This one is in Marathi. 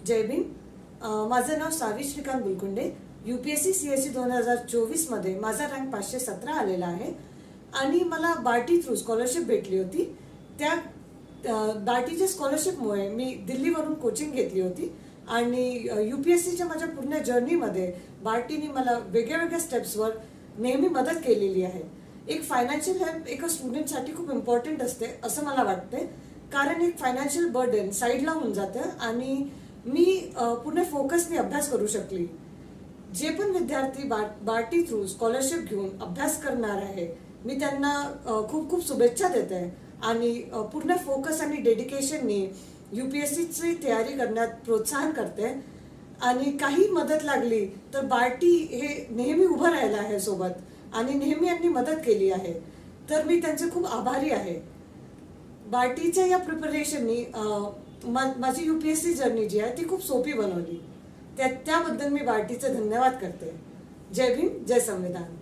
जय भीम. माझं नाव सावी श्रीकांत बुलकुंडे. UPSC CSE 2024 मध्ये माझा रँक 517 आलेला आहे आणि मला बार्टी थ्रू स्कॉलरशिप भेटली होती. त्या बार्टीच्या स्कॉलरशिपमुळे मी दिल्लीवरून कोचिंग घेतली होती आणि UPSCच्या माझ्या पूर्ण जर्नीमध्ये बार्टीने मला वेगळ्या स्टेप्सवर नेहमी मदत केलेली आहे. एक फायनान्शियल हेल्प एका स्टुडंटसाठी खूप इम्पॉर्टंट असते असं मला वाटते, कारण एक फायनान्शियल बर्डन साईडला होऊन जातं आणि मी पूर्ण फोकसने अभ्यास करू शकली. जे पण विद्यार्थी बार्टी थ्रू स्कॉलरशिप घेऊन अभ्यास करणार आहे, मी त्यांना खूप खूप शुभेच्छा देते आणि पूर्ण फोकस आणि डेडिकेशनने UPSCची तयारी करण्यात प्रोत्साहन करते. आणि काही मदत लागली तर बार्टी हे नेहमी उभं राहिलं आहे सोबत आणि नेहमी यांनी मदत केली आहे, तर मी त्यांचे खूप आभारी आहे. बार्टीच्या या प्रिपरेशननी माझी UPSC जर्नी जी आहे ती खूप सोपी बनवली. त्याबद्दल मी बार्टीचे धन्यवाद करते. जय भीम, जय संविधान.